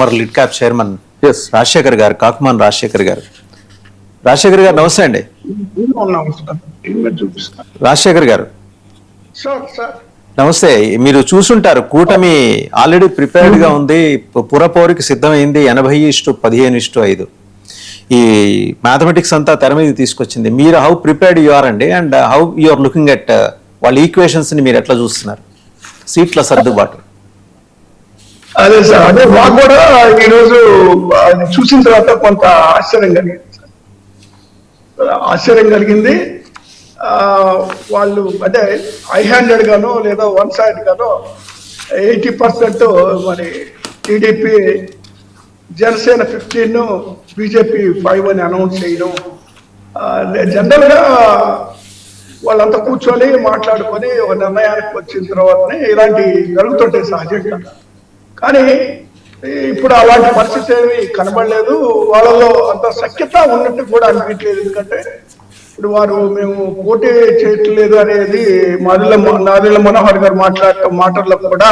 మరి lid cap chairman Rajasekhar గారు, కాకుమాన్ రాజశేఖర్ గారు. రాజశేఖర్ గారు నమస్తే అండి. రాజశేఖర్ గారు నమస్తే. మీరు చూసుంటారు, కూటమి ఆల్రెడీ ప్రిపేర్డ్ గా ఉంది, పురపోరికి సిద్ధమైంది. 80:15:5 ఈ మ్యాథమెటిక్స్ అంతా తెర మీద తీసుకొచ్చింది. మీరు హౌ ప్రిపేర్డ్ యు ఆర్ అండి, and how you are looking at వాళ్ళ ఈక్వేషన్స్ ని మీరు ఎట్లా చూస్తున్నారు? సీట్ల సర్దుబాటు. అదే సార్, అదే మాకు కూడా ఈరోజు చూసిన తర్వాత కొంత ఆశ్చర్యం కలిగింది. వాళ్ళు అంటే ఐ హ్యాండెడ్ గానో లేదా వన్ సైడ్ గానో 80% మరి టీడీపీ, జనసేన 15, బీజేపీ 5 అని అనౌన్స్ చేయడం. జనరల్ గా వాళ్ళంతా కూర్చొని మాట్లాడుకొని ఒక నిర్ణయానికి వచ్చిన తర్వాతనే ఇలాంటి జరుగుతుంటాయి సహజంగా. కానీ ఇప్పుడు అలాంటి పరిస్థితి ఏమి కనబడలేదు. వాళ్ళలో అంత సఖ్యత ఉన్నట్టు కూడా అనిపించలేదు. ఎందుకంటే ఇప్పుడు వారు మేము పోటీ చేయట్లేదు అనేది నాదెళ్ల మనోహర్ గారు మాటల్లో కూడా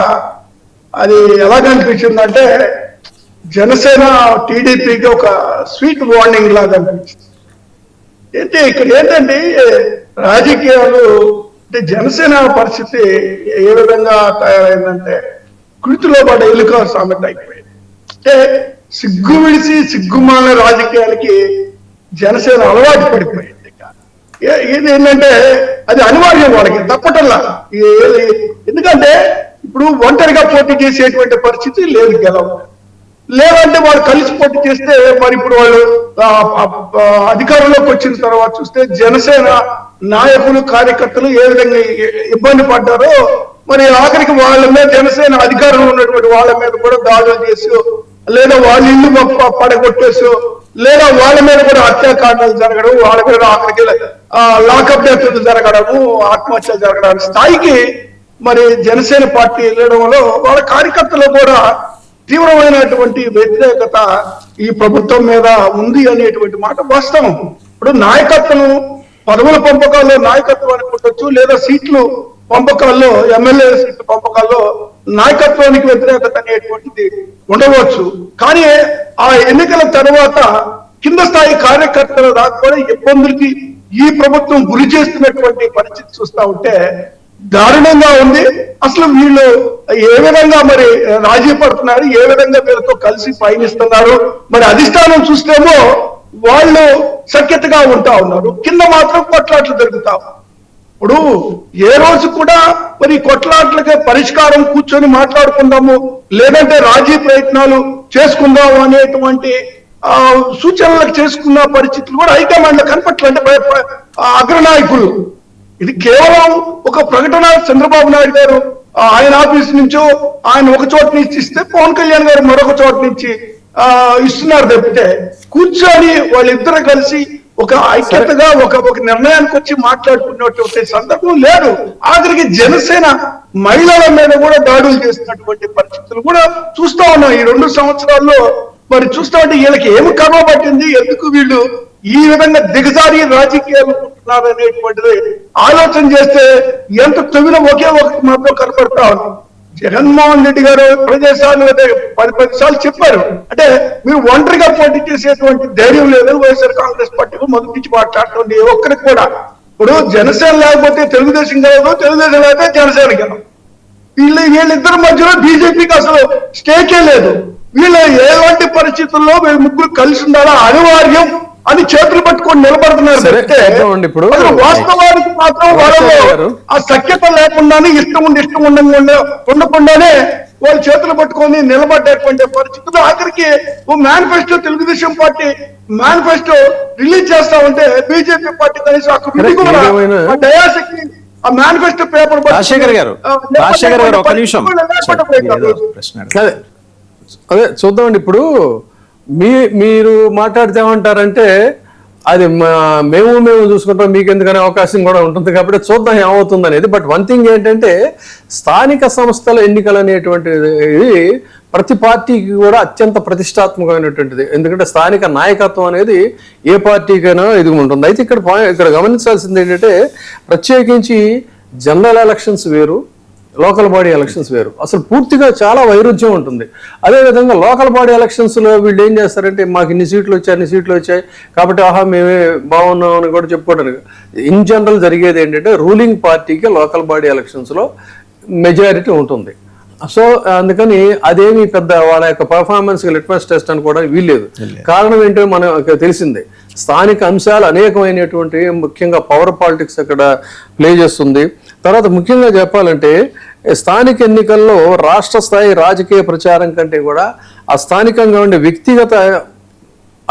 అది ఎలాగనిపించిందంటే జనసేన టీడీపీకి ఒక స్వీట్ వార్నింగ్ లాగా అనిపించింది. అయితే ఇక్కడ ఏంటంటే రాజకీయాలు అంటే జనసేన పరిస్థితి ఏ విధంగా తయారైందంటే కృతిలో పడ్డ ఎలుక సామెత అయిపోయింది. అంటే సిగ్గు విడిచి సిగ్గుమాల రాజకీయాలకి జనసేన అలవాటు పడిపోయింది. ఇది ఏంటంటే అది అనివార్యం, వాళ్ళకి తప్పటల్లా. ఎందుకంటే ఇప్పుడు ఒంటరిగా పోటీ చేసేటువంటి పరిస్థితి లేదు, లేదంటే వాళ్ళు కలిసి పోటీ చేస్తే మరి ఇప్పుడు వాళ్ళు అధికారంలోకి వచ్చిన తర్వాత చూస్తే జనసేన నాయకులు, కార్యకర్తలు ఏ విధంగా ఇబ్బంది పడ్డారో, మరి ఆఖరికి వాళ్ళ మీద జనసేన అధికారంలో ఉన్నటువంటి వాళ్ళ మీద కూడా దాడులు చేసి, లేదా వాళ్ళ ఇల్లు పడగొట్టేసి, లేదా వాళ్ళ మీద కూడా హత్యాకాండాలు జరగడం, వాళ్ళ మీద ఆఖరికి లాకప్ డెత్లు జరగడము, ఆత్మహత్యలు జరగడానికి స్థాయికి మరి జనసేన పార్టీ వెళ్ళడంలో వాళ్ళ కార్యకర్తలు కూడా తీవ్రమైనటువంటి వ్యతిరేకత ఈ ప్రభుత్వం మీద ఉంది అనేటువంటి మాట వాస్తవం. ఇప్పుడు నాయకత్వం, పదవుల పంపకాల్లో నాయకత్వం అనుకుంటొచ్చు, లేదా సీట్లు పంపకాల్లో, ఎమ్మెల్యే సీట్ల పంపకాల్లో నాయకత్వానికి వ్యతిరేకత అనేటువంటిది ఉండవచ్చు. కానీ ఆ ఎన్నికల తర్వాత కింద స్థాయి కార్యకర్తల దాకా కూడా ఇబ్బందులకి ఈ ప్రభుత్వం గురి చేస్తున్నటువంటి పరిస్థితి చూస్తా ఉంటే దారుణంగా ఉంది. అసలు వీళ్ళు ఏ విధంగా మరి రాజీ పడుతున్నారు, ఏ విధంగా వీళ్ళతో కలిసి పయనిస్తున్నారు, మరి అధిష్టానం చూస్తేమో వాళ్ళు సఖ్యతగా ఉంటా ఉన్నారు, కింద మాత్రం కొట్లాట్లు జరుగుతా. ఇప్పుడు ఏ రోజు కూడా మరి కొట్లాట్లకే పరిష్కారం కూర్చొని మాట్లాడుకుందాము, లేదంటే రాజీ ప్రయత్నాలు చేసుకుందాము అనేటువంటి సూచనలకు చేసుకున్న పరిస్థితులు కూడా హైకమాండ్ లో కనపట్లంటే అగ్రనాయకులు. ఇది కేవలం ఒక ప్రకటన చంద్రబాబు నాయుడు గారు ఆయన ఆఫీస్ నుంచో ఆయన ఒక చోట నుంచి ఇస్తే పవన్ కళ్యాణ్ గారు మరొక చోట నుంచి ఇస్తున్నారు తప్పితే కూర్చొని వాళ్ళిద్దరు కలిసి ఒక ఐక్యతగా ఒక నిర్ణయానికి వచ్చి మాట్లాడుకున్నటువంటి సందర్భం లేదు. ఆఖరికి జనసేన మహిళల మీద కూడా దాడులు చేస్తున్నటువంటి పరిస్థితులు కూడా చూస్తా ఉన్నాం ఈ 2 సంవత్సరాల్లో. మరి చూస్తా ఉంటే వీళ్ళకి ఏమి కర్మ పట్టింది, ఎందుకు వీళ్ళు ఈ విధంగా దిగజారి రాజకీయాలు ఉంటున్నారు అనేటువంటిది ఆలోచన చేస్తే ఎంత తొమ్మిది ఒకే ఒకటి మాత్రం కనపడతా ఉంది. జగన్మోహన్ రెడ్డి గారు ప్రదేశాలు 10 సార్లు చెప్పారు, అంటే మీరు ఒంటరిగా పోటీ చేసేటువంటి ధైర్యం లేదు వైఎస్ఆర్ కాంగ్రెస్ పార్టీకి మొదటి నుంచి మాట్లాడుతుంది ఏ ఒక్కరికి కూడా. ఇప్పుడు జనసేన లేకపోతే తెలుగుదేశం గెలవదు, తెలుగుదేశం లేకపోతే జనసేన గెలవదు. వీళ్ళిద్దరి మధ్యలో బీజేపీకి అసలు స్టేకే లేదు. వీళ్ళు ఎలాంటి పరిస్థితుల్లో వీళ్ళు ముగ్గురు కలిసి ఉండాలా అనివార్యం అని చేతులు పట్టుకొని నిలబడుతున్నారు. ఇప్పుడు వాస్తవానికి మాత్రం వాళ్ళలో ఆ సఖ్యత లేకుండానే ఇష్టం ఉండకుండానే వాళ్ళు చేతులు పట్టుకొని నిలబడ్డటువంటి పరిస్థితులు. ఆఖరికి manifesto Telugu Desam party manifesto release చేస్తా ఉంటే బీజేపీ పార్టీ కనీసం అక్కడ దయాశక్తి ఆ మేనిఫెస్టో పేపర్ అదే చూద్దామండి. ఇప్పుడు మీరు మాట్లాడితే ఏమంటారంటే అది మేము చూసుకుంటాం, మీకు ఎందుకనే అవకాశం కూడా ఉంటుంది కాబట్టి చూద్దాం ఏమవుతుంది అనేది. బట్ వన్ థింగ్ ఏంటంటే స్థానిక సంస్థల ఎన్నికలు అనేటువంటిది ప్రతి పార్టీకి కూడా అత్యంత ప్రతిష్టాత్మకమైనటువంటిది. ఎందుకంటే స్థానిక నాయకత్వం అనేది ఏ పార్టీకైనా ఇది ఉంటుంది. అయితే ఇక్కడ గమనించాల్సింది ఏంటంటే ప్రత్యేకించి జనరల్ ఎలక్షన్స్ వేరు, లోకల్ బాడీ ఎలక్షన్స్ వేరు. అసలు పూర్తిగా చాలా వైరుధ్యం ఉంటుంది. అదేవిధంగా లోకల్ బాడీ ఎలక్షన్స్లో వీళ్ళు ఏం చేస్తారంటే మాకు ఇన్ని సీట్లు వచ్చాయి కాబట్టి ఆహా మేమే బాగున్నాం అని కూడా చెప్పుకోవడానికి. ఇన్ జనరల్ జరిగేది ఏంటంటే రూలింగ్ పార్టీకి లోకల్ బాడీ ఎలక్షన్స్లో మెజారిటీ ఉంటుంది. సో అందుకని అదేమి పెద్ద వాళ్ళ యొక్క పర్ఫార్మెన్స్ లిట్మస్ టెస్ట్ అనుకోవడానికి వీల్లేదు. కారణం ఏంటో మనకు తెలిసిందే, స్థానిక అంశాలు అనేకమైనటువంటి ముఖ్యంగా పవర్ పాలిటిక్స్ అక్కడ ప్లే చేస్తుంది. తర్వాత ముఖ్యంగా చెప్పాలంటే స్థానిక ఎన్నికల్లో రాష్ట్ర స్థాయి రాజకీయ ప్రచారం కంటే కూడా ఆ స్థానికంగా ఉండే వ్యక్తిగత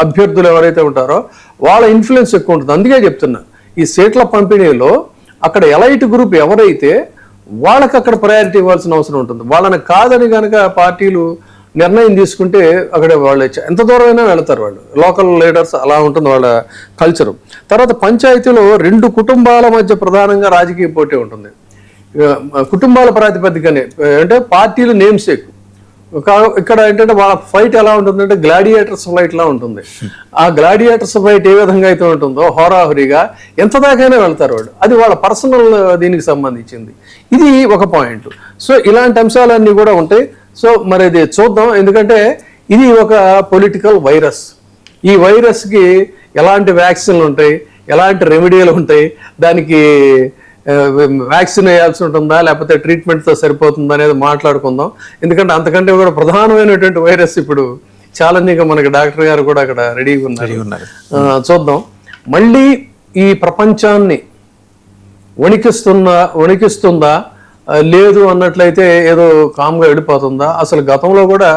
అభ్యర్థులు ఎవరైతే ఉంటారో వాళ్ళ ఇన్ఫ్లుయెన్స్ ఎక్కువ ఉంటుంది. అందుకే చెప్తున్నా, ఈ సీట్ల పంపిణీలో అక్కడ ఎలైట్ గ్రూప్ ఎవరైతే వాళ్ళకి అక్కడ ప్రయారిటీ ఇవ్వాల్సిన అవసరం ఉంటుంది. వాళ్ళని కాదని కనుక పార్టీలు నిర్ణయం తీసుకుంటే అక్కడ వాళ్ళు ఎంత దూరమైనా వెళతారు. వాళ్ళు లోకల్ లీడర్స్ అలా ఉంటుంది వాళ్ళ కల్చరు. తర్వాత పంచాయతీలో 2 కుటుంబాల మధ్య ప్రధానంగా రాజకీయ పోటీ ఉంటుంది. కుటుంబాల ప్రాతిపదికనే అంటే పార్టీలు నేమ్ సేక్. ఇక్కడ ఏంటంటే వాళ్ళ ఫైట్ ఎలా ఉంటుందంటే గ్లాడియేటర్స్ ఫైట్ లా ఉంటుంది. ఆ గ్లాడియేటర్స్ ఫైట్ ఏ విధంగా అయితే ఉంటుందో హోరాహురిగా ఎంత దాకైనా వెళ్తారు వాళ్ళు. అది వాళ్ళ పర్సనల్ దీనికి సంబంధించింది. ఇది ఒక పాయింట్. సో ఇలాంటి అంశాలన్నీ కూడా ఉంటాయి. సో మరి ఇది చూద్దాం, ఎందుకంటే ఇది ఒక పొలిటికల్ వైరస్. ఈ వైరస్కి ఎలాంటి వ్యాక్సిన్లు ఉంటాయి, ఎలాంటి రెమెడీలు ఉంటాయి, దానికి వ్యాక్సిన్ వేయాల్సి ఉంటుందా లేకపోతే ట్రీట్మెంట్తో సరిపోతుందా అనేది మాట్లాడుకుందాం. ఎందుకంటే అంతకంటే కూడా ప్రధానమైనటువంటి వైరస్ ఇప్పుడు ఛాలెంజింగ్గా మనకి డాక్టర్ గారు కూడా అక్కడ రెడీగా ఉన్నారు. చూద్దాం, మళ్ళీ ఈ ప్రపంచాన్ని వణికిస్తుందా లేదు అన్నట్లయితే ఏదో కామ్గా వెళ్ళిపోతుందా. అసలు గతంలో కూడా